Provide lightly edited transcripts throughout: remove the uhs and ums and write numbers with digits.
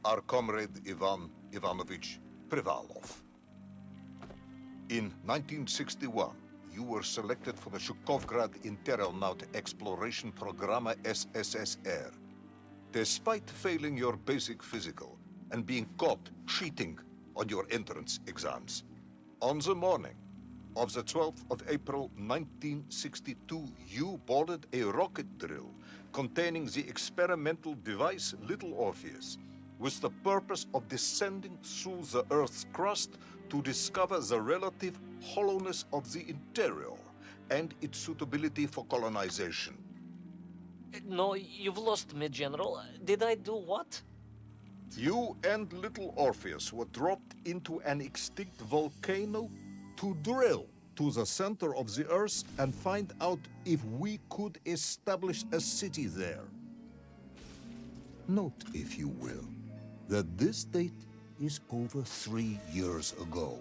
our comrade Ivan Ivanovich Privalov. In 1961, you were selected for the Shukovgrad Interonaut Exploration Programma SSSR. Despite failing your basic physical and being caught cheating on your entrance exams, on the morning of the 12th of April 1962, you boarded a rocket drill containing the experimental device Little Orpheus, with the purpose of descending through the Earth's crust to discover the relative hollowness of the interior and its suitability for colonization. No, you've lost me, General. Did I do what? You and Little Orpheus were dropped into an extinct volcano to drill to the center of the Earth and find out if we could establish a city there. Note, if you will, that this date is over 3 years ago.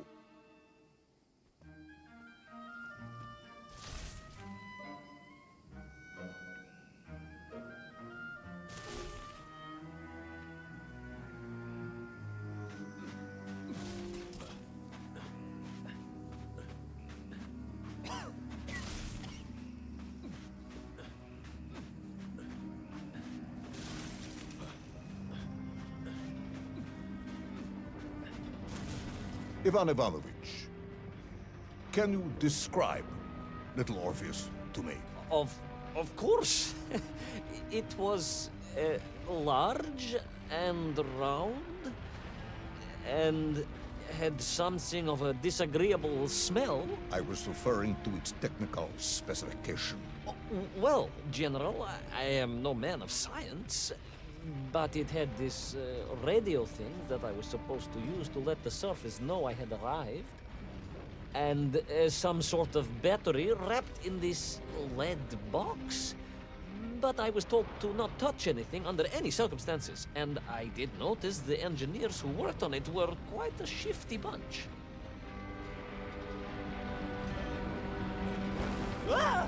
Ivan Ivanovich, can you describe Little Orpheus to me? Of course. It was large and round and had something of a disagreeable smell. I was referring to its technical specification. Well, General, I am no man of science, but it had this radio thing that I was supposed to use to let the surface know I had arrived. And some sort of battery wrapped in this lead box. But I was told to not touch anything under any circumstances. And I did notice the engineers who worked on it were quite a shifty bunch. Ah!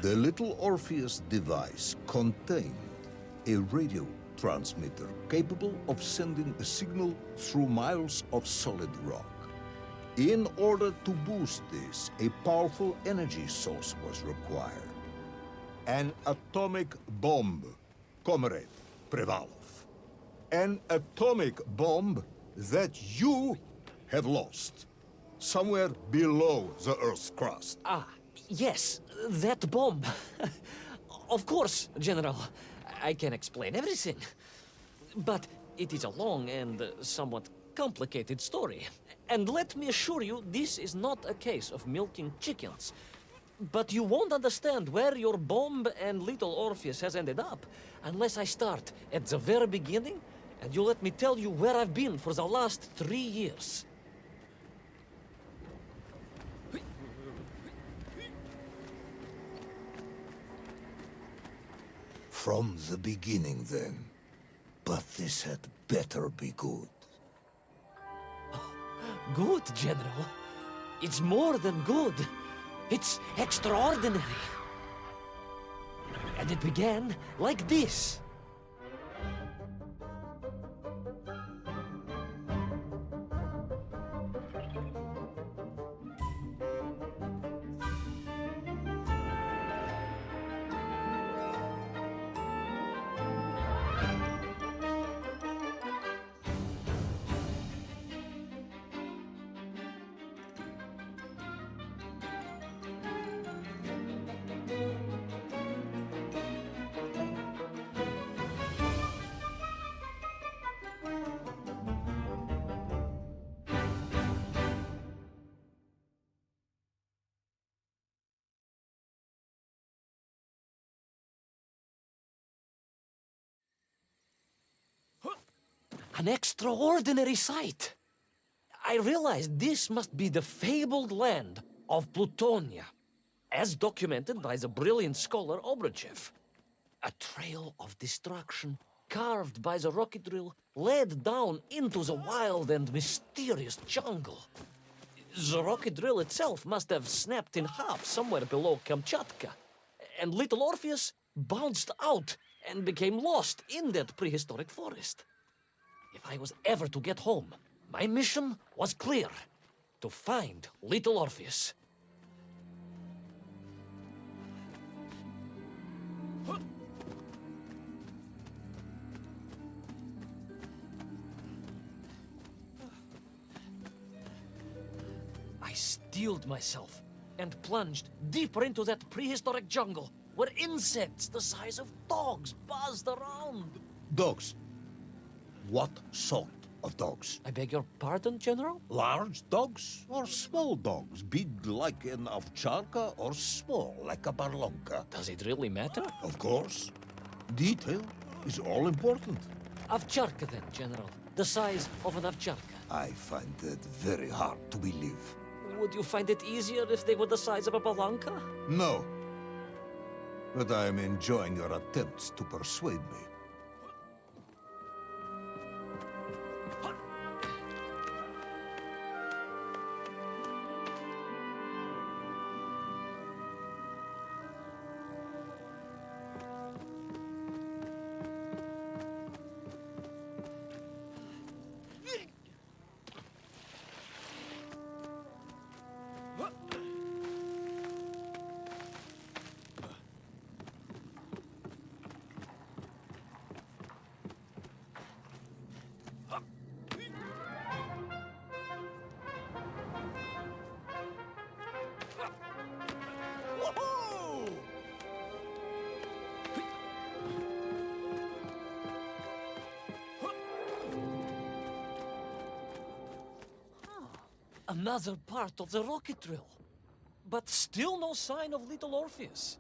The Little Orpheus device contained a radio transmitter capable of sending a signal through miles of solid rock. In order to boost this, a powerful energy source was required. An atomic bomb, Comrade Privalov. An atomic bomb that you have lost somewhere below the Earth's crust. Ah, yes, that bomb. Of course, General. I can explain everything. But it is a long and somewhat complicated story. And let me assure you, this is not a case of milking chickens. But you won't understand where your bomb and Little Orpheus has ended up unless I start at the very beginning and you let me tell you where I've been for the last 3 years. From the beginning, then. But this had better be good. Good, General. It's more than good. It's extraordinary. And it began like this. An extraordinary sight. I realized this must be the fabled land of Plutonia, as documented by the brilliant scholar Obruchev. A trail of destruction carved by the rocket drill led down into the wild and mysterious jungle. The rocket drill itself must have snapped in half somewhere below Kamchatka, and little Orpheus bounced out and became lost in that prehistoric forest. If I was ever to get home, my mission was clear: to find little Orpheus. I steeled myself and plunged deeper into that prehistoric jungle where insects the size of dogs buzzed around. Dogs. What sort of dogs? I beg your pardon, General? Large dogs or small dogs? Big like an ovcharka or small like a barlonka? Does it really matter? Of course. Detail is all important. Ovcharka then, General. The size of an ovcharka. I find that very hard to believe. Would you find it easier if they were the size of a balanka? No. But I am enjoying your attempts to persuade me. Another part of the rocket drill. But still no sign of little Orpheus.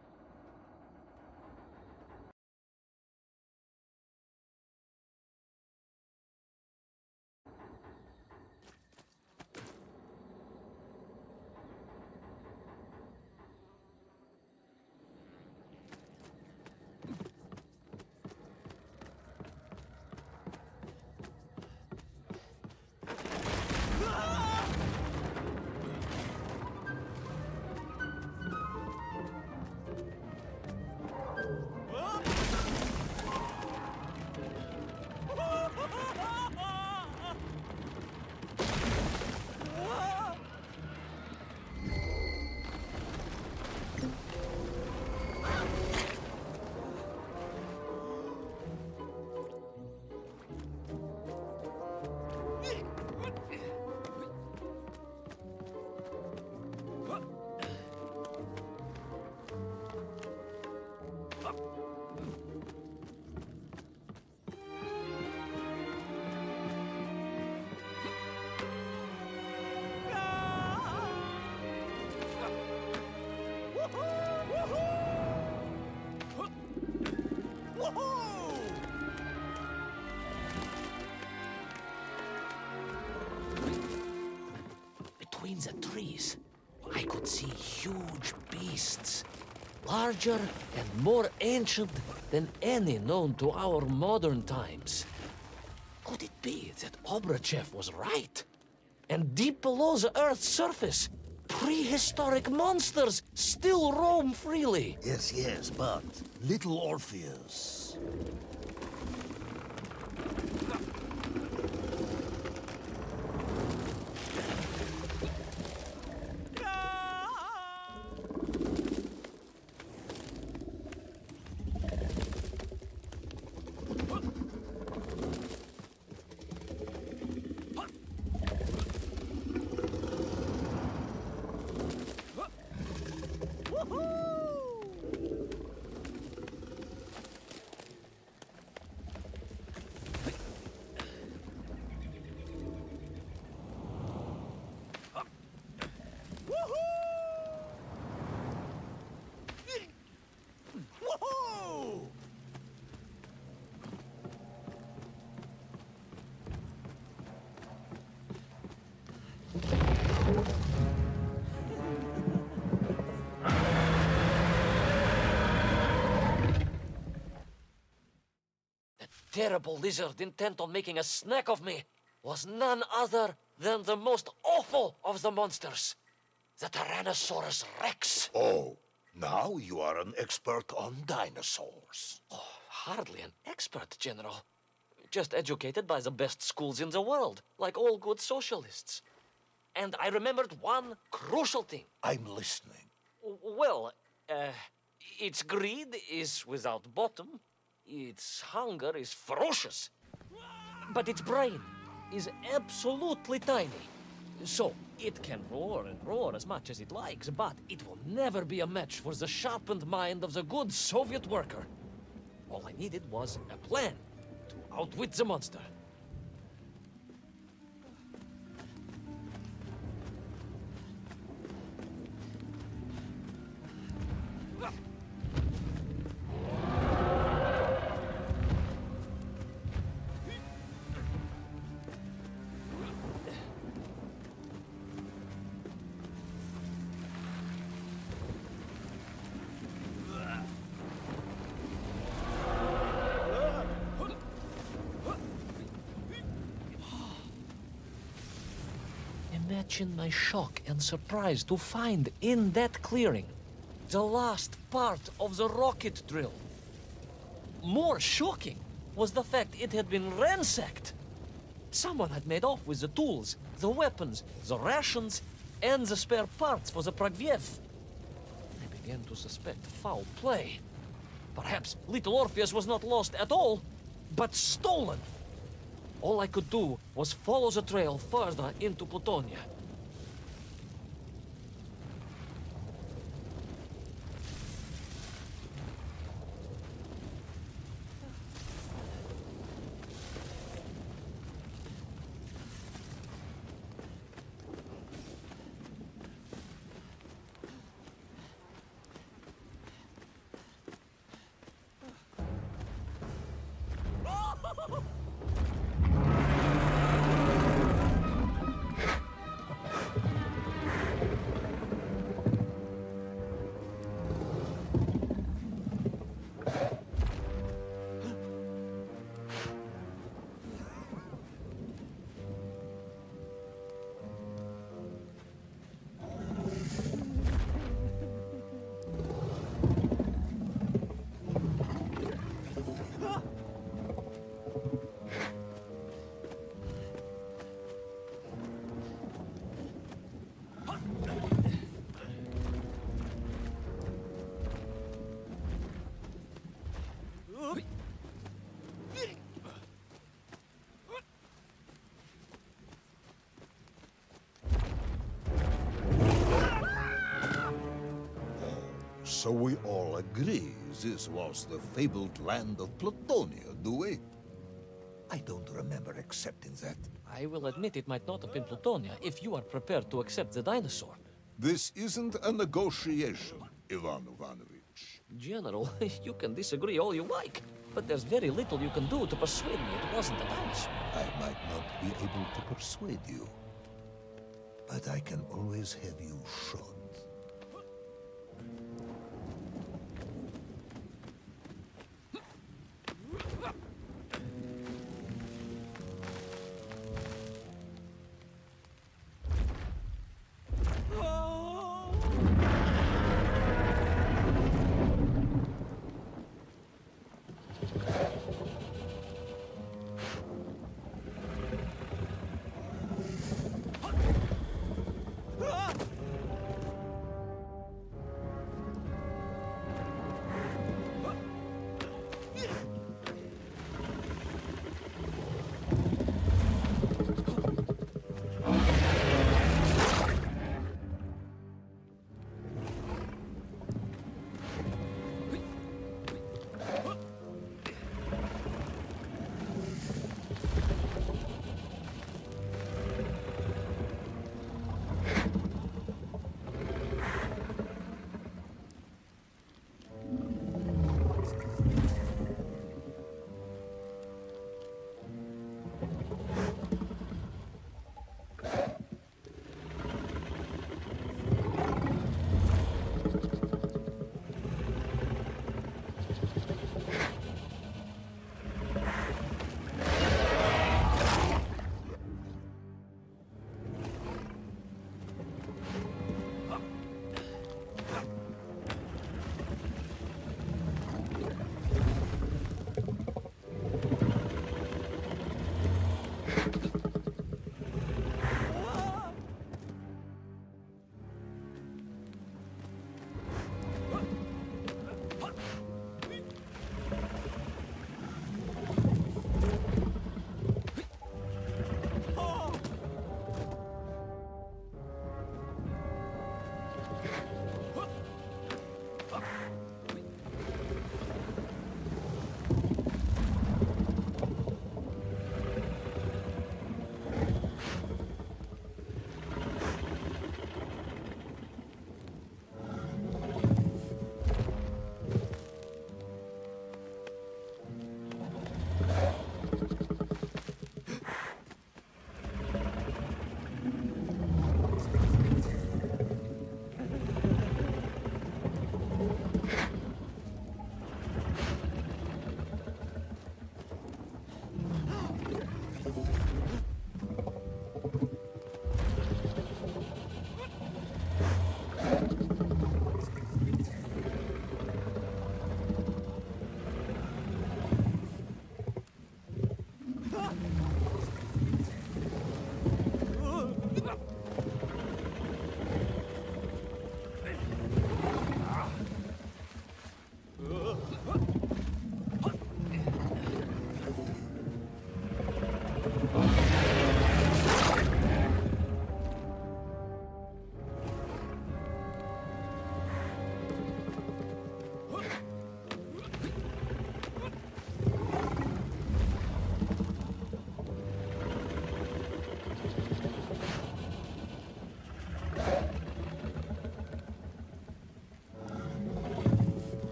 Between the trees, I could see huge beasts, larger and more ancient than any known to our modern times. Could it be that Obruchev was right? And deep below the Earth's surface, prehistoric monsters still roam freely. Yes, but little Orpheus. terrible lizard intent on making a snack of me was none other than the most awful of the monsters, the Tyrannosaurus Rex. Oh, now you are an expert on dinosaurs. Oh, hardly an expert, General. Just educated by the best schools in the world, like all good socialists. And I remembered one crucial thing. I'm listening. Well, its greed is without bottom, its hunger is ferocious, but its brain is absolutely tiny. So, it can roar and roar as much as it likes, but it will never be a match for the sharpened mind of the good Soviet worker. All I needed was a plan to outwit the monster. Imagine my shock and surprise to find in that clearing the last part of the rocket drill. More shocking was the fact it had been ransacked. Someone had made off with the tools, the weapons, the rations, and the spare parts for the Pragviev. I began to suspect foul play. Perhaps little Orpheus was not lost at all, but stolen. All I could do was follow the trail further into Plutonia. So we all agree this was the fabled land of Plutonia, do we? I don't remember accepting that. I will admit it might not have been Plutonia if you are prepared to accept the dinosaur. This isn't a negotiation, Ivan Ivanovich. General, you can disagree all you like, but there's very little you can do to persuade me it wasn't a dinosaur. I might not be able to persuade you, but I can always have you shot.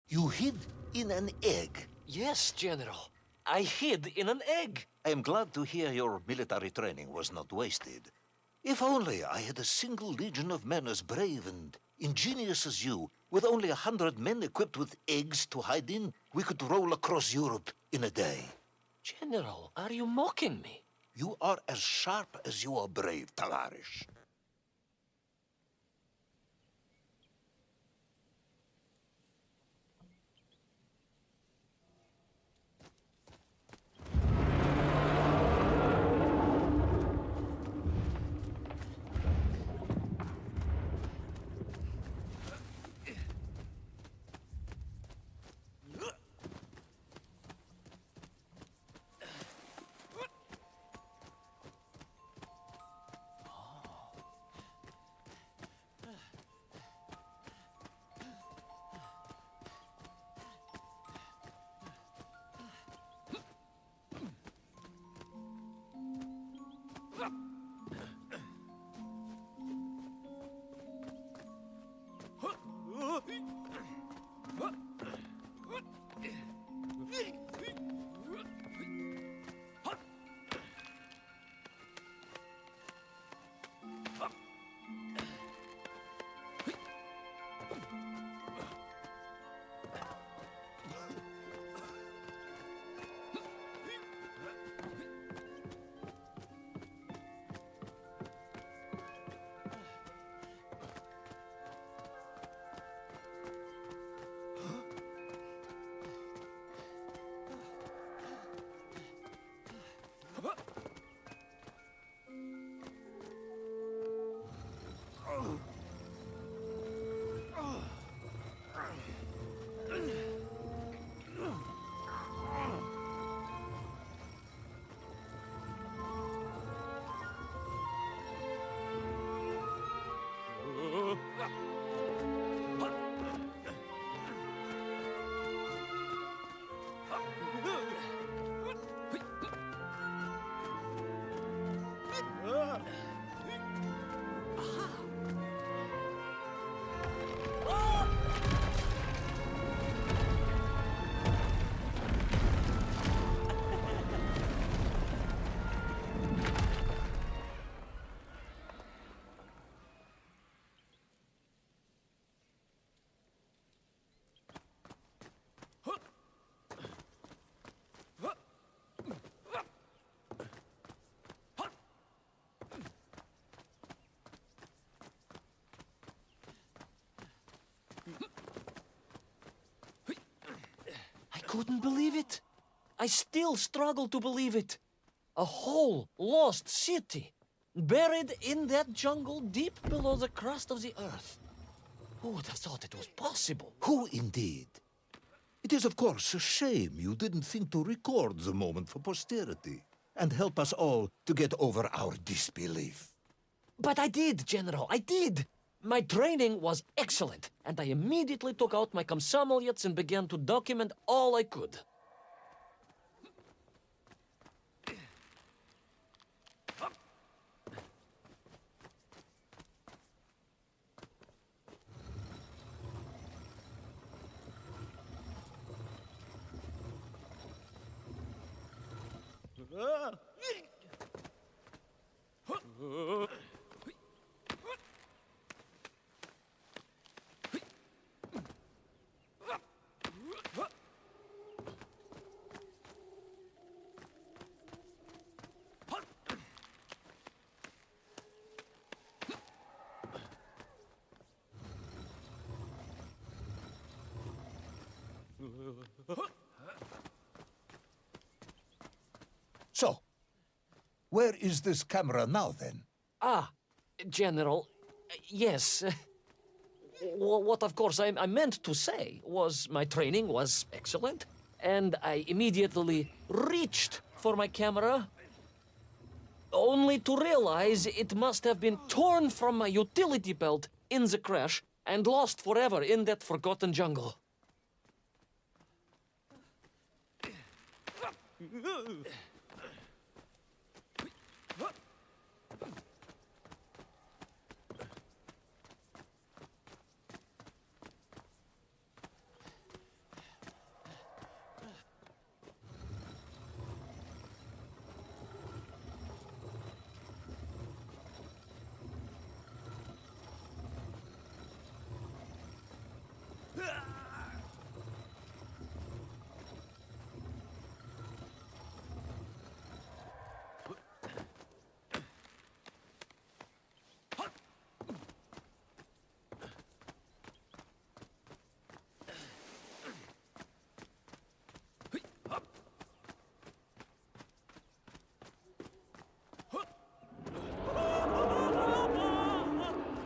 You hid in an egg. Yes, General. I hid in an egg. I am glad to hear your military training was not wasted. If only I had a single legion of men as brave and ingenious as you, with only 100 men equipped with eggs to hide in, we could roll across Europe in a day. General, are you mocking me? You are as sharp as you are brave, Tavarish. couldn't believe it. I still struggle to believe it. A whole lost city, buried in that jungle deep below the crust of the earth. Who would have thought it was possible? Who indeed? It is, of course, a shame you didn't think to record the moment for posterity and help us all to get over our disbelief. But I did, General, I did. My training was excellent, and I immediately took out my komsomolets and began to document all I could. So, where is this camera now, then? Ah, General, yes. What, of course, I meant to say was my training was excellent, and I immediately reached for my camera, only to realize it must have been torn from my utility belt in the crash and lost forever in that forgotten jungle.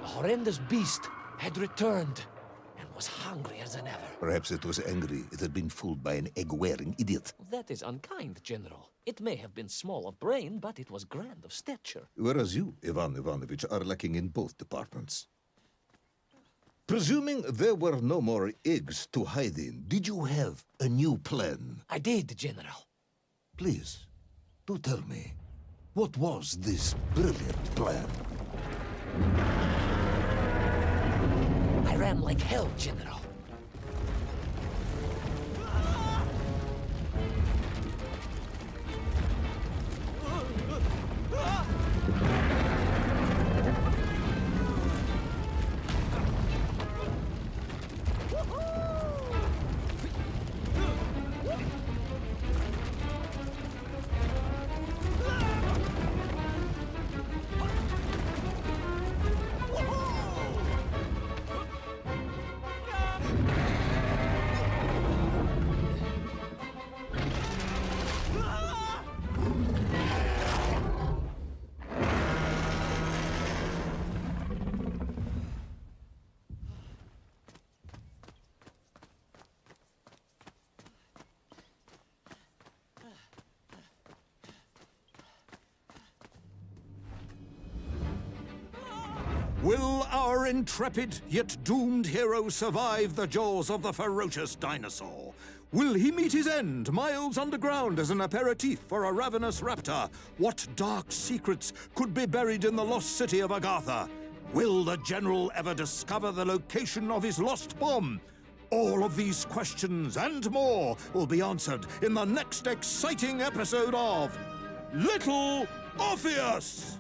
A horrendous beast had returned and was hungrier than ever. Perhaps it was angry it had been fooled by an egg-wearing idiot. That is unkind, General. It may have been small of brain, but it was grand of stature. Whereas you, Ivan Ivanovich, are lacking in both departments. Presuming there were no more eggs to hide in, did you have a new plan? I did, General. Please, do tell me, what was this brilliant plan? I ran like hell, General. Will our intrepid yet doomed hero survive the jaws of the ferocious dinosaur? Will he meet his end miles underground as an aperitif for a ravenous raptor? What dark secrets could be buried in the lost city of Agatha? Will the general ever discover the location of his lost bomb? All of these questions and more will be answered in the next exciting episode of Little Orpheus!